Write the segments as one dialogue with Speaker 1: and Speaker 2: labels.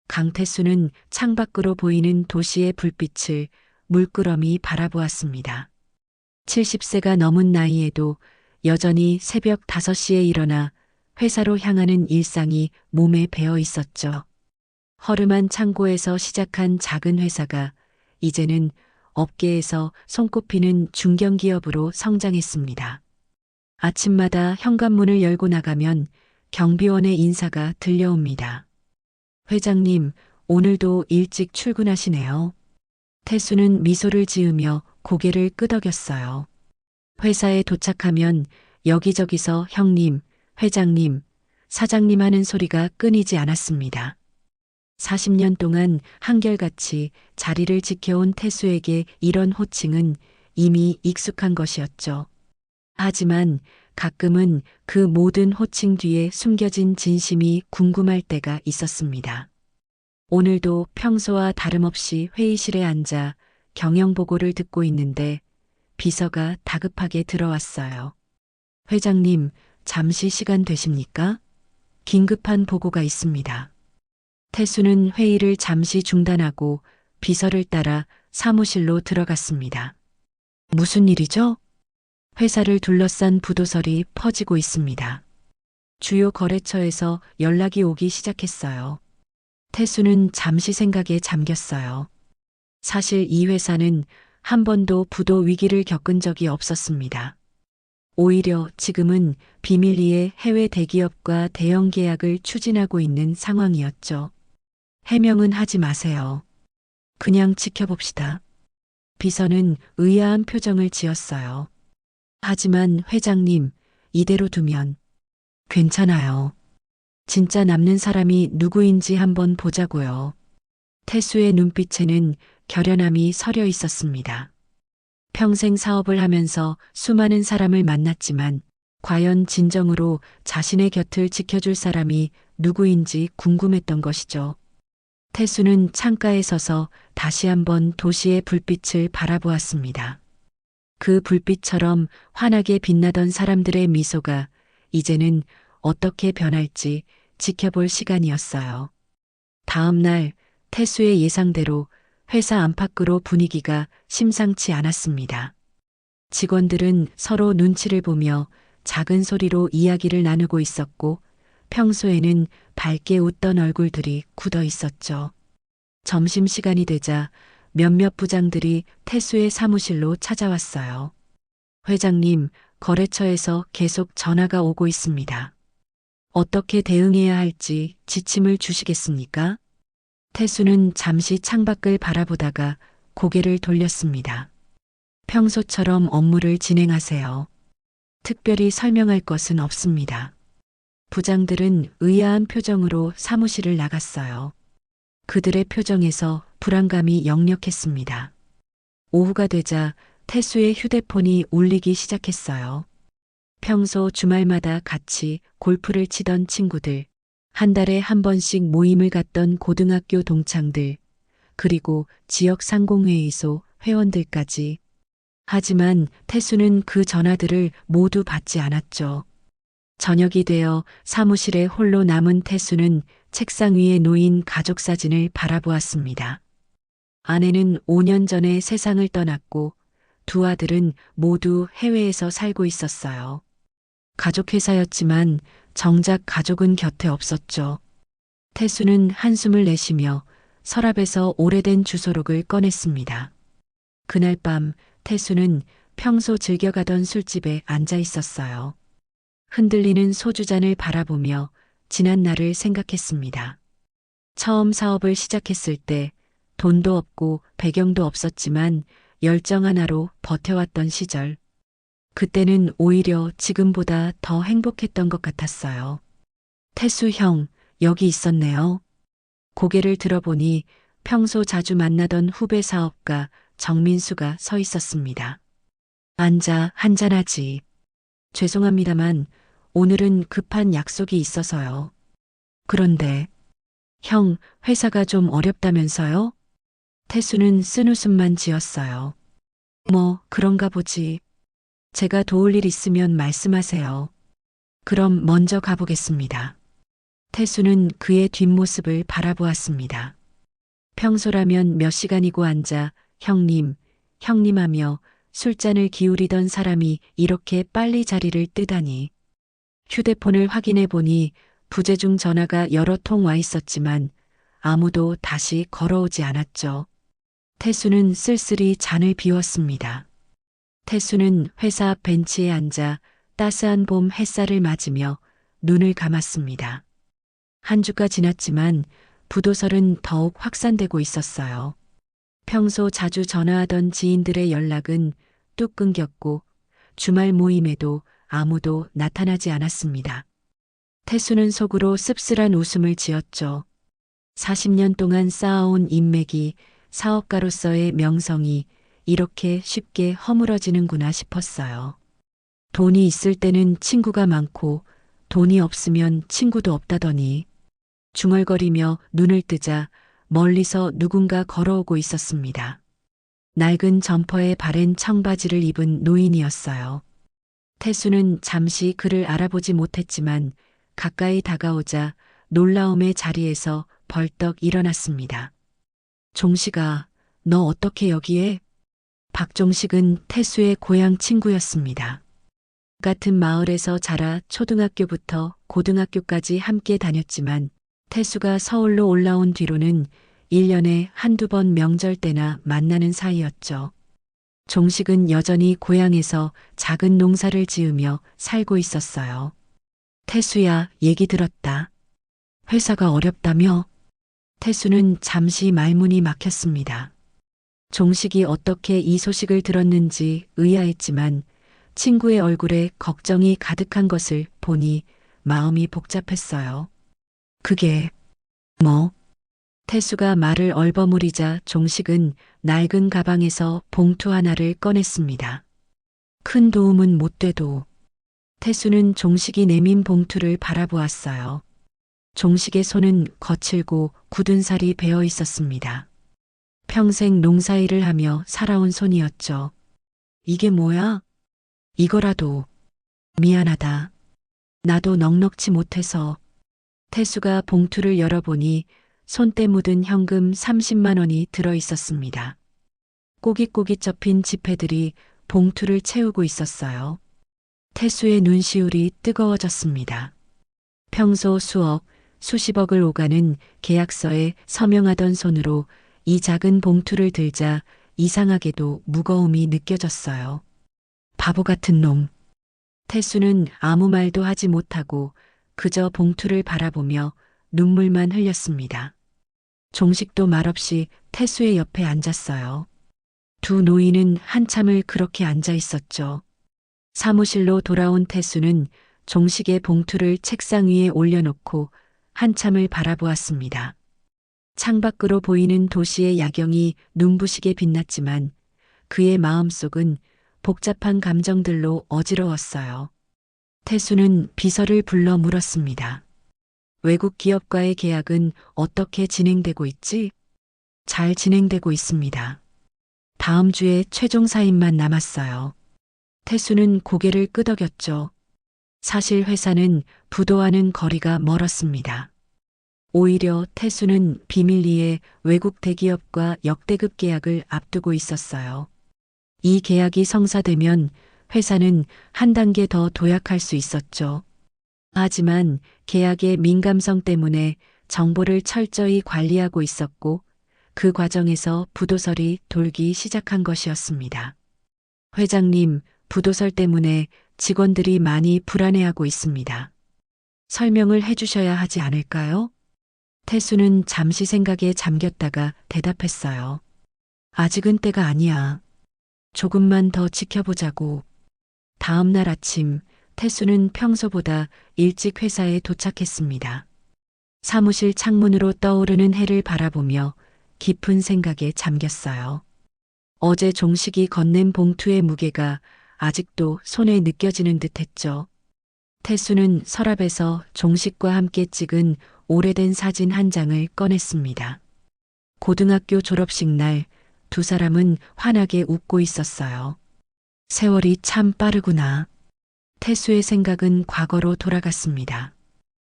Speaker 1: 강태수는 창밖으로 보이는 도시의 불빛을 물끄러미 바라보았습니다. 70세가 넘은 나이에도 여전히 새벽 5시에 일어나 회사로 향하는 일상이 몸에 배어 있었죠. 허름한 창고에서 시작한 작은 회사가 이제는 업계에서 손꼽히는 중견기업으로 성장했습니다. 아침마다 현관문을 열고 나가면 경비원의 인사가 들려옵니다. 회장님, 오늘도 일찍 출근하시네요. 태수는 미소를 지으며 고개를 끄덕였어요. 회사에 도착하면 여기저기서 형님, 회장님, 사장님 하는 소리가 끊이지 않았습니다. 40년 동안 한결같이 자리를 지켜온 태수에게 이런 호칭은 이미 익숙한 것이었죠. 하지만 가끔은 그 모든 호칭 뒤에 숨겨진 진심이 궁금할 때가 있었습니다. 오늘도 평소와 다름없이 회의실에 앉아 경영보고를 듣고 있는데 비서가 다급하게 들어왔어요. 회장님, 잠시 시간 되십니까? 긴급한 보고가 있습니다. 태수는 회의를 잠시 중단하고 비서를 따라 사무실로 들어갔습니다. 무슨 일이죠? 회사를 둘러싼 부도설이 퍼지고 있습니다. 주요 거래처에서 연락이 오기 시작했어요. 태수는 잠시 생각에 잠겼어요. 사실 이 회사는 한 번도 부도 위기를 겪은 적이 없었습니다. 오히려 지금은 비밀리에 해외 대기업과 대형 계약을 추진하고 있는 상황이었죠. 해명은 하지 마세요. 그냥 지켜봅시다. 비서는 의아한 표정을 지었어요. 하지만 회장님, 이대로 두면 괜찮아요. 진짜 남는 사람이 누구인지 한번 보자고요. 태수의 눈빛에는 결연함이 서려 있었습니다. 평생 사업을 하면서 수많은 사람을 만났지만 과연 진정으로 자신의 곁을 지켜줄 사람이 누구인지 궁금했던 것이죠. 태수는 창가에 서서 다시 한번 도시의 불빛을 바라보았습니다. 그 불빛처럼 환하게 빛나던 사람들의 미소가 이제는 어떻게 변할지 지켜볼 시간이었어요. 다음 날 태수의 예상대로 회사 안팎으로 분위기가 심상치 않았습니다. 직원들은 서로 눈치를 보며 작은 소리로 이야기를 나누고 있었고 평소에는 밝게 웃던 얼굴들이 굳어 있었죠. 점심시간이 되자 몇몇 부장들이 태수의 사무실로 찾아왔어요. 회장님, 거래처에서 계속 전화가 오고 있습니다. 어떻게 대응해야 할지 지침을 주시겠습니까? 태수는 잠시 창밖을 바라보다가 고개를 돌렸습니다. 평소처럼 업무를 진행하세요. 특별히 설명할 것은 없습니다. 부장들은 의아한 표정으로 사무실을 나갔어요. 그들의 표정에서 불안감이 역력했습니다. 오후가 되자 태수의 휴대폰이 울리기 시작했어요. 평소 주말마다 같이 골프를 치던 친구들, 한 달에 한 번씩 모임을 갖던 고등학교 동창들, 그리고 지역 상공회의소 회원들까지. 하지만 태수는 그 전화들을 모두 받지 않았죠. 저녁이 되어 사무실에 홀로 남은 태수는 책상 위에 놓인 가족 사진을 바라보았습니다. 아내는 5년 전에 세상을 떠났고 두 아들은 모두 해외에서 살고 있었어요. 가족회사였지만 정작 가족은 곁에 없었죠. 태수는 한숨을 내쉬며 서랍에서 오래된 주소록을 꺼냈습니다. 그날 밤 태수는 평소 즐겨가던 술집에 앉아 있었어요. 흔들리는 소주잔을 바라보며 지난 날을 생각했습니다. 처음 사업을 시작했을 때 돈도 없고 배경도 없었지만 열정 하나로 버텨왔던 시절. 그때는 오히려 지금보다 더 행복했던 것 같았어요. 태수 형, 여기 있었네요. 고개를 들어보니 평소 자주 만나던 후배 사업가 정민수가 서 있었습니다. 앉아 한잔하지. 죄송합니다만 오늘은 급한 약속이 있어서요. 그런데 형, 회사가 좀 어렵다면서요? 태수는 쓴웃음만 지었어요. 뭐 그런가 보지. 제가 도울 일 있으면 말씀하세요. 그럼 먼저 가보겠습니다. 태수는 그의 뒷모습을 바라보았습니다. 평소라면 몇 시간이고 앉아 형님, 형님 하며 술잔을 기울이던 사람이 이렇게 빨리 자리를 뜨다니. 휴대폰을 확인해 보니 부재중 전화가 여러 통 와 있었지만 아무도 다시 걸어오지 않았죠. 태수는 쓸쓸히 잔을 비웠습니다. 태수는 회사 앞 벤치에 앉아 따스한 봄 햇살을 맞으며 눈을 감았습니다. 한 주가 지났지만 부도설은 더욱 확산되고 있었어요. 평소 자주 전화하던 지인들의 연락은 뚝 끊겼고 주말 모임에도 아무도 나타나지 않았습니다. 태수는 속으로 씁쓸한 웃음을 지었죠. 40년 동안 쌓아온 인맥이 사업가로서의 명성이 이렇게 쉽게 허물어지는구나 싶었어요. 돈이 있을 때는 친구가 많고 돈이 없으면 친구도 없다더니 중얼거리며 눈을 뜨자 멀리서 누군가 걸어오고 있었습니다. 낡은 점퍼에 바랜 청바지를 입은 노인이었어요. 태수는 잠시 그를 알아보지 못했지만 가까이 다가오자 놀라움의 자리에서 벌떡 일어났습니다. 종식아, 너 어떻게 여기에? 박종식은 태수의 고향 친구였습니다. 같은 마을에서 자라 초등학교부터 고등학교까지 함께 다녔지만 태수가 서울로 올라온 뒤로는 1년에 한두 번 명절 때나 만나는 사이였죠. 종식은 여전히 고향에서 작은 농사를 지으며 살고 있었어요. 태수야, 얘기 들었다. 회사가 어렵다며? 태수는 잠시 말문이 막혔습니다. 종식이 어떻게 이 소식을 들었는지 의아했지만 친구의 얼굴에 걱정이 가득한 것을 보니 마음이 복잡했어요. 그게 뭐? 태수가 말을 얼버무리자 종식은 낡은 가방에서 봉투 하나를 꺼냈습니다. 큰 도움은 못 돼도. 태수는 종식이 내민 봉투를 바라보았어요. 종식의 손은 거칠고 굳은 살이 배어 있었습니다. 평생 농사일을 하며 살아온 손이었죠. 이게 뭐야? 이거라도. 미안하다. 나도 넉넉지 못해서. 태수가 봉투를 열어보니 손때 묻은 현금 30만 원이 들어 있었습니다. 꼬깃꼬깃 접힌 지폐들이 봉투를 채우고 있었어요. 태수의 눈시울이 뜨거워졌습니다. 평소 수억, 수십억을 오가는 계약서에 서명하던 손으로 이 작은 봉투를 들자 이상하게도 무거움이 느껴졌어요. 바보 같은 놈. 태수는 아무 말도 하지 못하고 그저 봉투를 바라보며 눈물만 흘렸습니다. 종식도 말없이 태수의 옆에 앉았어요. 두 노인은 한참을 그렇게 앉아 있었죠. 사무실로 돌아온 태수는 종식의 봉투를 책상 위에 올려놓고 한참을 바라보았습니다. 창밖으로 보이는 도시의 야경이 눈부시게 빛났지만 그의 마음속은 복잡한 감정들로 어지러웠어요. 태수는 비서를 불러 물었습니다. 외국 기업과의 계약은 어떻게 진행되고 있지? 잘 진행되고 있습니다. 다음 주에 최종 사인만 남았어요. 태수는 고개를 끄덕였죠. 사실 회사는 부도와는 거리가 멀었습니다. 오히려 태수는 비밀리에 외국 대기업과 역대급 계약을 앞두고 있었어요. 이 계약이 성사되면 회사는 한 단계 더 도약할 수 있었죠. 하지만 계약의 민감성 때문에 정보를 철저히 관리하고 있었고 그 과정에서 부도설이 돌기 시작한 것이었습니다. 회장님, 부도설 때문에 직원들이 많이 불안해하고 있습니다. 설명을 해주셔야 하지 않을까요? 태수는 잠시 생각에 잠겼다가 대답했어요. 아직은 때가 아니야. 조금만 더 지켜보자고. 다음 날 아침, 태수는 평소보다 일찍 회사에 도착했습니다. 사무실 창문으로 떠오르는 해를 바라보며 깊은 생각에 잠겼어요. 어제 종식이 건넨 봉투의 무게가 아직도 손에 느껴지는 듯했죠. 태수는 서랍에서 종식과 함께 찍은 오래된 사진 한 장을 꺼냈습니다. 고등학교 졸업식 날 두 사람은 환하게 웃고 있었어요. 세월이 참 빠르구나. 태수의 생각은 과거로 돌아갔습니다.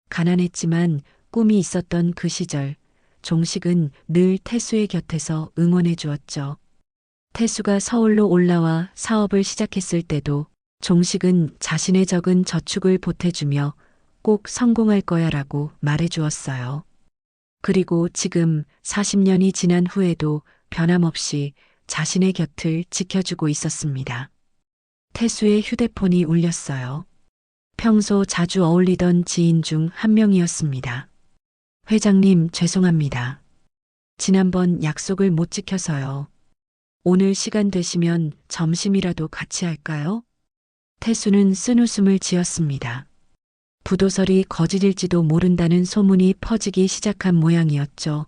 Speaker 1: 가난했지만 꿈이 있었던 그 시절, 종식은 늘 태수의 곁에서 응원해 주었죠. 태수가 서울로 올라와 사업을 시작했을 때도 종식은 자신의 적은 저축을 보태주며 꼭 성공할 거야라고 말해 주었어요. 그리고 지금 40년이 지난 후에도 변함없이 자신의 곁을 지켜주고 있었습니다. 태수의 휴대폰이 울렸어요. 평소 자주 어울리던 지인 중 한 명이었습니다. 회장님, 죄송합니다. 지난번 약속을 못 지켜서요. 오늘 시간 되시면 점심이라도 같이 할까요? 태수는 쓴웃음을 지었습니다. 부도설이 거짓일지도 모른다는 소문이 퍼지기 시작한 모양이었죠.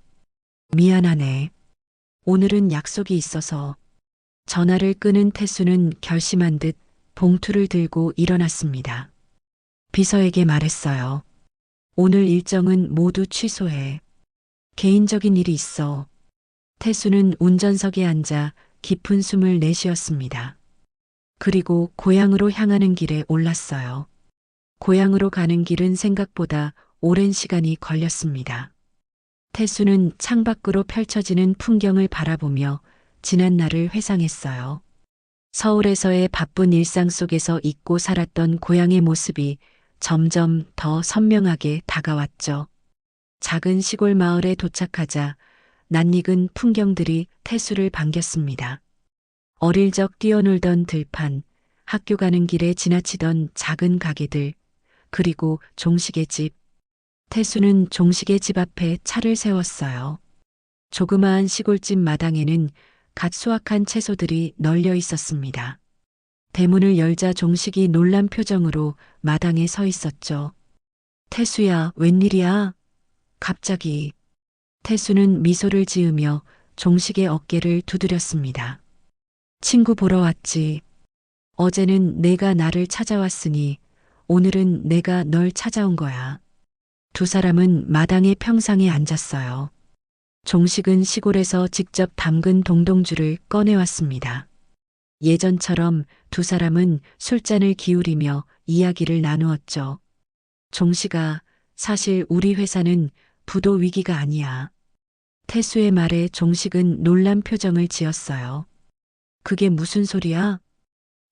Speaker 1: 미안하네. 오늘은 약속이 있어서. 전화를 끊은 태수는 결심한 듯 봉투를 들고 일어났습니다. 비서에게 말했어요. 오늘 일정은 모두 취소해. 개인적인 일이 있어. 태수는 운전석에 앉아 깊은 숨을 내쉬었습니다. 그리고 고향으로 향하는 길에 올랐어요. 고향으로 가는 길은 생각보다 오랜 시간이 걸렸습니다. 태수는 창밖으로 펼쳐지는 풍경을 바라보며 지난 날을 회상했어요. 서울에서의 바쁜 일상 속에서 잊고 살았던 고향의 모습이 점점 더 선명하게 다가왔죠. 작은 시골 마을에 도착하자 낯익은 풍경들이 태수를 반겼습니다. 어릴 적 뛰어놀던 들판, 학교 가는 길에 지나치던 작은 가게들, 그리고 종식의 집. 태수는 종식의 집 앞에 차를 세웠어요. 조그마한 시골집 마당에는 갓 수확한 채소들이 널려 있었습니다. 대문을 열자 종식이 놀란 표정으로 마당에 서 있었죠. 태수야, 웬일이야? 갑자기. 태수는 미소를 지으며 종식의 어깨를 두드렸습니다. 친구 보러 왔지. 어제는 내가 나를 찾아왔으니 오늘은 내가 널 찾아온 거야. 두 사람은 마당의 평상에 앉았어요. 종식은 시골에서 직접 담근 동동주를 꺼내왔습니다. 예전처럼 두 사람은 술잔을 기울이며 이야기를 나누었죠. 종식아, 사실 우리 회사는 부도 위기가 아니야. 태수의 말에 종식은 놀란 표정을 지었어요. 그게 무슨 소리야?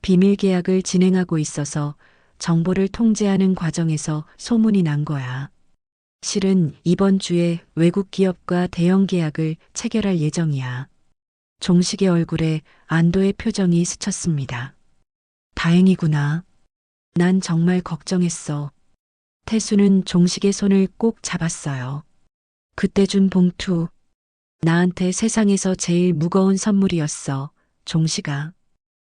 Speaker 1: 비밀 계약을 진행하고 있어서 정보를 통제하는 과정에서 소문이 난 거야. 실은 이번 주에 외국 기업과 대형 계약을 체결할 예정이야. 종식의 얼굴에 안도의 표정이 스쳤습니다. 다행이구나. 난 정말 걱정했어. 태수는 종식의 손을 꼭 잡았어요. 그때 준 봉투. 나한테 세상에서 제일 무거운 선물이었어, 종식아.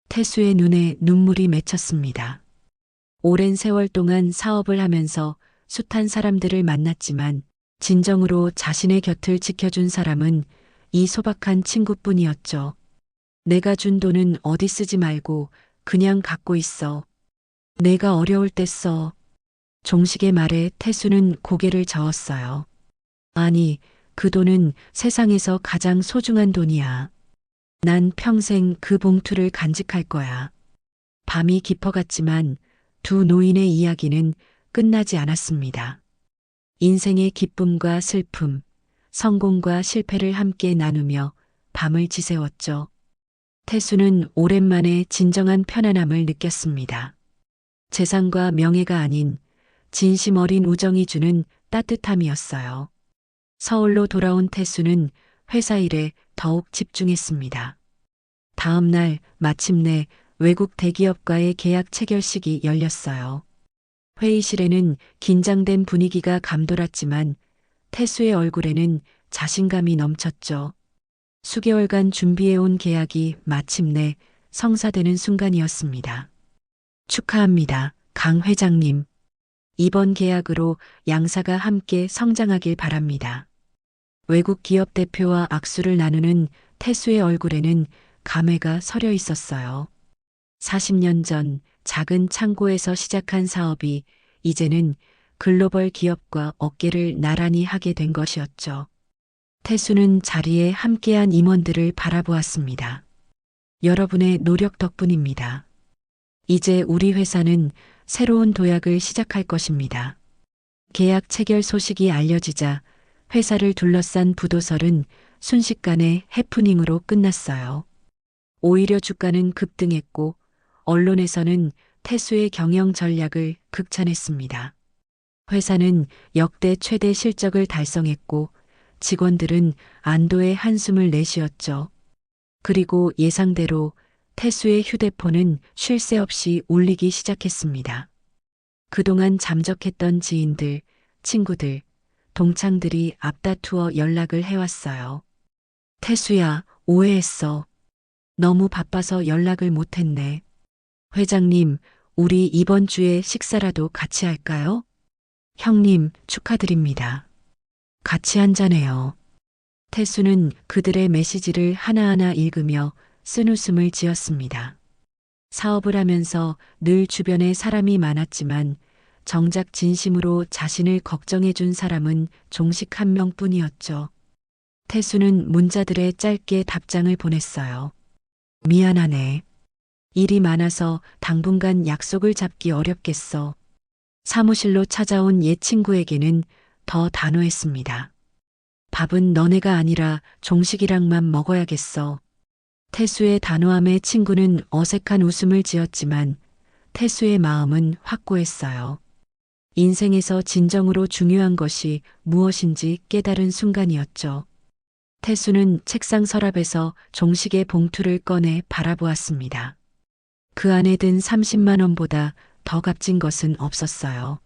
Speaker 1: 태수의 눈에 눈물이 맺혔습니다. 오랜 세월 동안 사업을 하면서 숱한 사람들을 만났지만 진정으로 자신의 곁을 지켜준 사람은 이 소박한 친구뿐이었죠. 내가 준 돈은 어디 쓰지 말고 그냥 갖고 있어. 내가 어려울 때 써. 종식의 말에 태수는 고개를 저었어요. 아니, 그 돈은 세상에서 가장 소중한 돈이야. 난 평생 그 봉투를 간직할 거야. 밤이 깊어갔지만 두 노인의 이야기는 끝나지 않았습니다. 인생의 기쁨과 슬픔, 성공과 실패를 함께 나누며 밤을 지새웠죠. 태수는 오랜만에 진정한 편안함을 느꼈습니다. 재산과 명예가 아닌 진심 어린 우정이 주는 따뜻함이었어요. 서울로 돌아온 태수는 회사 일에 더욱 집중했습니다. 다음 날 마침내 외국 대기업과의 계약 체결식이 열렸어요. 회의실에는 긴장된 분위기가 감돌았지만 태수의 얼굴에는 자신감이 넘쳤죠. 수개월간 준비해온 계약이 마침내 성사되는 순간이었습니다. 축하합니다, 강 회장님. 이번 계약으로 양사가 함께 성장하길 바랍니다. 외국 기업 대표와 악수를 나누는 태수의 얼굴에는 감회가 서려 있었어요. 40년 전 작은 창고에서 시작한 사업이 이제는 글로벌 기업과 어깨를 나란히 하게 된 것이었죠. 태수는 자리에 함께한 임원들을 바라보았습니다. 여러분의 노력 덕분입니다. 이제 우리 회사는 새로운 도약을 시작할 것입니다. 계약 체결 소식이 알려지자 회사를 둘러싼 부도설은 순식간에 해프닝으로 끝났어요. 오히려 주가는 급등했고 언론에서는 태수의 경영 전략을 극찬했습니다. 회사는 역대 최대 실적을 달성했고 직원들은 안도의 한숨을 내쉬었죠. 그리고 예상대로 태수의 휴대폰은 쉴 새 없이 울리기 시작했습니다. 그동안 잠적했던 지인들, 친구들, 동창들이 앞다투어 연락을 해왔어요. 태수야, 오해했어. 너무 바빠서 연락을 못했네. 회장님, 우리 이번 주에 식사라도 같이 할까요? 형님, 축하드립니다. 같이 한잔해요. 태수는 그들의 메시지를 하나하나 읽으며 쓴웃음을 지었습니다. 사업을 하면서 늘 주변에 사람이 많았지만 정작 진심으로 자신을 걱정해준 사람은 종식 한 명뿐이었죠. 태수는 문자들에 짧게 답장을 보냈어요. 미안하네. 일이 많아서 당분간 약속을 잡기 어렵겠어. 사무실로 찾아온 옛 친구에게는 더 단호했습니다. 밥은 너네가 아니라 종식이랑만 먹어야겠어. 태수의 단호함에 친구는 어색한 웃음을 지었지만 태수의 마음은 확고했어요. 인생에서 진정으로 중요한 것이 무엇인지 깨달은 순간이었죠. 태수는 책상 서랍에서 종식의 봉투를 꺼내 바라보았습니다. 그 안에 든 30만 원보다 더 값진 것은 없었어요.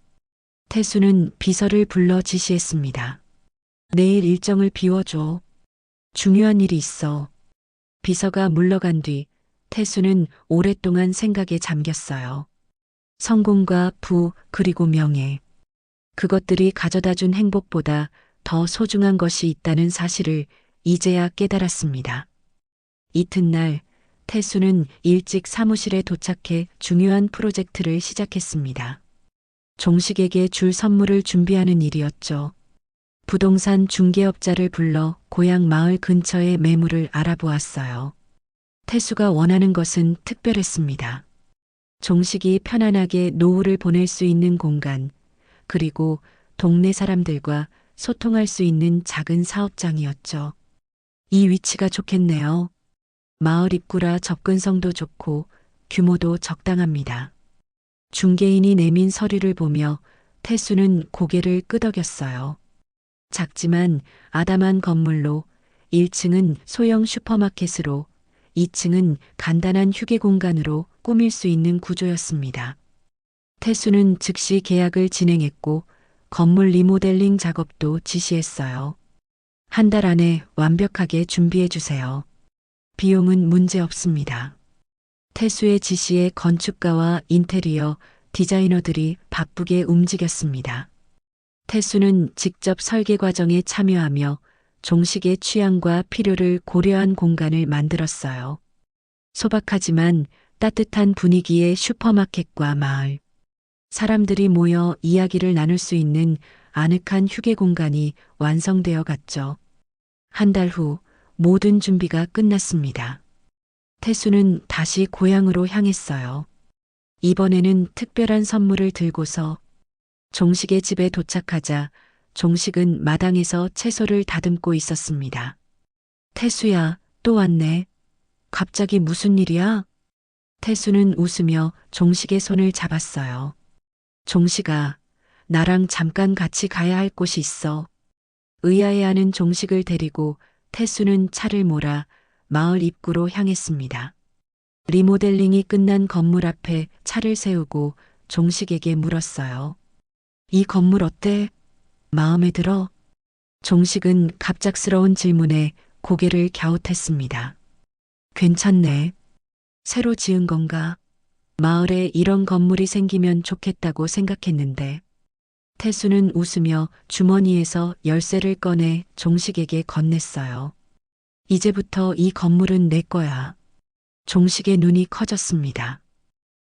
Speaker 1: 태수는 비서를 불러 지시했습니다. 내일 일정을 비워줘. 중요한 일이 있어. 비서가 물러간 뒤 태수는 오랫동안 생각에 잠겼어요. 성공과 부 그리고 명예. 그것들이 가져다 준 행복보다 더 소중한 것이 있다는 사실을 이제야 깨달았습니다. 이튿날 태수는 일찍 사무실에 도착해 중요한 프로젝트를 시작했습니다. 종식에게 줄 선물을 준비하는 일이었죠. 부동산 중개업자를 불러 고향 마을 근처의 매물을 알아보았어요. 태수가 원하는 것은 특별했습니다. 종식이 편안하게 노후를 보낼 수 있는 공간, 그리고 동네 사람들과 소통할 수 있는 작은 사업장이었죠. 이 위치가 좋겠네요. 마을 입구라 접근성도 좋고 규모도 적당합니다. 중개인이 내민 서류를 보며 태수는 고개를 끄덕였어요. 작지만 아담한 건물로 1층은 소형 슈퍼마켓으로 2층은 간단한 휴게 공간으로 꾸밀 수 있는 구조였습니다. 태수는 즉시 계약을 진행했고 건물 리모델링 작업도 지시했어요. 한 달 안에 완벽하게 준비해 주세요. 비용은 문제 없습니다. 태수의 지시에 건축가와 인테리어 디자이너들이 바쁘게 움직였습니다. 태수는 직접 설계 과정에 참여하며 종식의 취향과 필요를 고려한 공간을 만들었어요. 소박하지만 따뜻한 분위기의 슈퍼마켓과 마을. 사람들이 모여 이야기를 나눌 수 있는 아늑한 휴게 공간이 완성되어 갔죠. 한 달 후 모든 준비가 끝났습니다. 태수는 다시 고향으로 향했어요. 이번에는 특별한 선물을 들고서 종식의 집에 도착하자 종식은 마당에서 채소를 다듬고 있었습니다. 태수야, 또 왔네. 갑자기 무슨 일이야? 태수는 웃으며 종식의 손을 잡았어요. 종식아, 나랑 잠깐 같이 가야 할 곳이 있어. 의아해하는 종식을 데리고 태수는 차를 몰아 마을 입구로 향했습니다. 리모델링이 끝난 건물 앞에 차를 세우고 종식에게 물었어요. 이 건물 어때? 마음에 들어? 종식은 갑작스러운 질문에 고개를 갸웃했습니다. 괜찮네. 새로 지은 건가? 마을에 이런 건물이 생기면 좋겠다고 생각했는데. 태수는 웃으며 주머니에서 열쇠를 꺼내 종식에게 건넸어요. 이제부터 이 건물은 내 거야. 종식의 눈이 커졌습니다.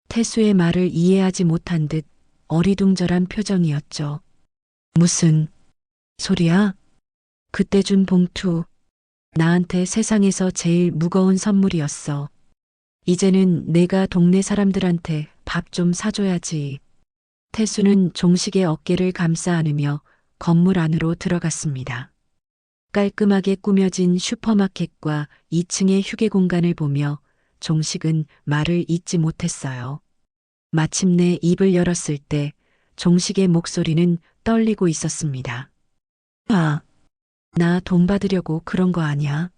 Speaker 1: 태수의 말을 이해하지 못한 듯 어리둥절한 표정이었죠. 무슨 소리야? 그때 준 봉투. 나한테 세상에서 제일 무거운 선물이었어. 이제는 내가 동네 사람들한테 밥 좀 사줘야지. 태수는 종식의 어깨를 감싸 안으며 건물 안으로 들어갔습니다. 깔끔하게 꾸며진 슈퍼마켓과 2층의 휴게 공간을 보며 종식은 말을 잇지 못했어요. 마침내 입을 열었을 때 종식의 목소리는 떨리고 있었습니다. 아, 나 돈 받으려고 그런 거 아니야.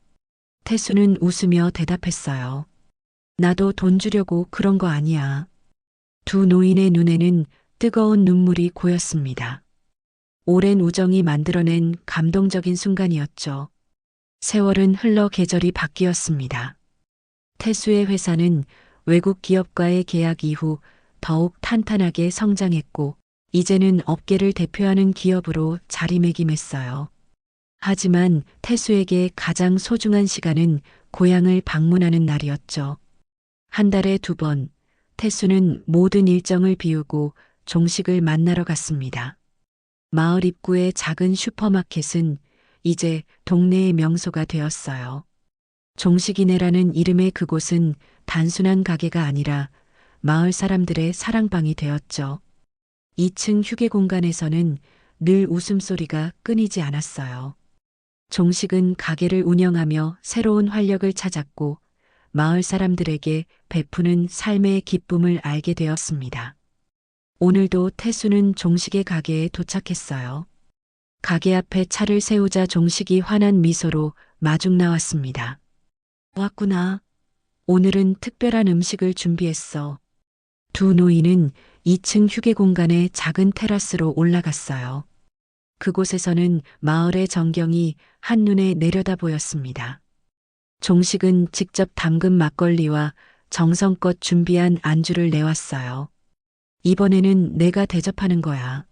Speaker 1: 태수는 웃으며 대답했어요. 나도 돈 주려고 그런 거 아니야. 두 노인의 눈에는 뜨거운 눈물이 고였습니다. 오랜 우정이 만들어낸 감동적인 순간이었죠. 세월은 흘러 계절이 바뀌었습니다. 태수의 회사는 외국 기업과의 계약 이후 더욱 탄탄하게 성장했고, 이제는 업계를 대표하는 기업으로 자리매김했어요. 하지만 태수에게 가장 소중한 시간은 고향을 방문하는 날이었죠. 한 달에 2번, 태수는 모든 일정을 비우고 종식을 만나러 갔습니다. 마을 입구의 작은 슈퍼마켓은 이제 동네의 명소가 되었어요. 종식이네라는 이름의 그곳은 단순한 가게가 아니라 마을 사람들의 사랑방이 되었죠. 2층 휴게 공간에서는 늘 웃음소리가 끊이지 않았어요. 종식은 가게를 운영하며 새로운 활력을 찾았고 마을 사람들에게 베푸는 삶의 기쁨을 알게 되었습니다. 오늘도 태수는 종식의 가게에 도착했어요. 가게 앞에 차를 세우자 종식이 환한 미소로 마중 나왔습니다. 왔구나. 오늘은 특별한 음식을 준비했어. 두 노인은 2층 휴게 공간의 작은 테라스로 올라갔어요. 그곳에서는 마을의 전경이 한눈에 내려다 보였습니다. 종식은 직접 담근 막걸리와 정성껏 준비한 안주를 내왔어요. 이번에는 내가 대접하는 거야.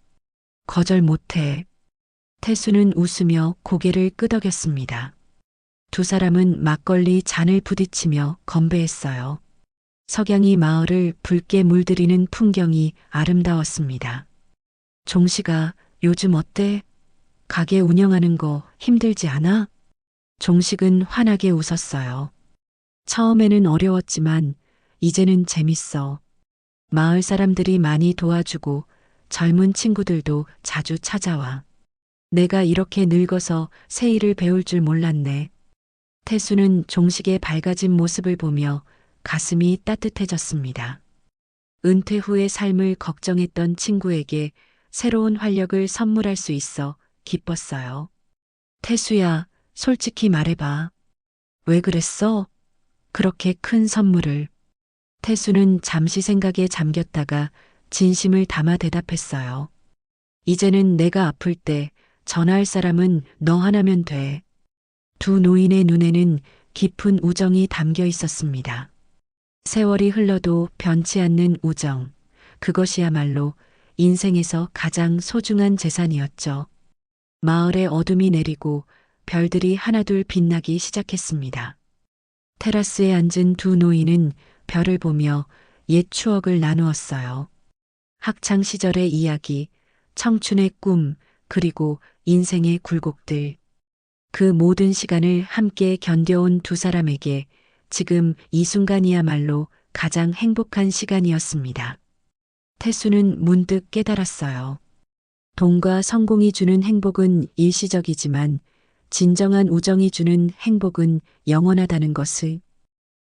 Speaker 1: 거절 못해. 태수는 웃으며 고개를 끄덕였습니다. 두 사람은 막걸리 잔을 부딪히며 건배했어요. 석양이 마을을 붉게 물들이는 풍경이 아름다웠습니다. 종식아, 요즘 어때? 가게 운영하는 거 힘들지 않아? 종식은 환하게 웃었어요. 처음에는 어려웠지만 이제는 재밌어. 마을 사람들이 많이 도와주고 젊은 친구들도 자주 찾아와. 내가 이렇게 늙어서 새 일을 배울 줄 몰랐네. 태수는 종식의 밝아진 모습을 보며 가슴이 따뜻해졌습니다. 은퇴 후의 삶을 걱정했던 친구에게 새로운 활력을 선물할 수 있어 기뻤어요. 태수야, 솔직히 말해봐. 왜 그랬어? 그렇게 큰 선물을. 태수는 잠시 생각에 잠겼다가 진심을 담아 대답했어요. 이제는 내가 아플 때 전화할 사람은 너 하나면 돼. 두 노인의 눈에는 깊은 우정이 담겨 있었습니다. 세월이 흘러도 변치 않는 우정. 그것이야말로 인생에서 가장 소중한 재산이었죠. 마을에 어둠이 내리고 별들이 하나둘 빛나기 시작했습니다. 테라스에 앉은 두 노인은 별을 보며 옛 추억을 나누었어요. 학창 시절의 이야기, 청춘의 꿈, 그리고 인생의 굴곡들. 그 모든 시간을 함께 견뎌온 두 사람에게 지금 이 순간이야말로 가장 행복한 시간이었습니다. 태수는 문득 깨달았어요. 돈과 성공이 주는 행복은 일시적이지만 진정한 우정이 주는 행복은 영원하다는 것을.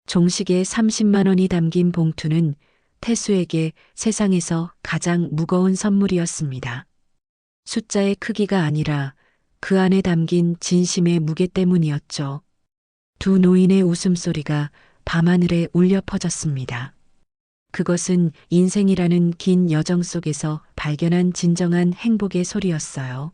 Speaker 1: 종식의 30만 원이 담긴 봉투는 태수에게 세상에서 가장 무거운 선물이었습니다. 숫자의 크기가 아니라 그 안에 담긴 진심의 무게 때문이었죠. 두 노인의 웃음소리가 밤하늘에 울려 퍼졌습니다. 그것은 인생이라는 긴 여정 속에서 발견한 진정한 행복의 소리였어요.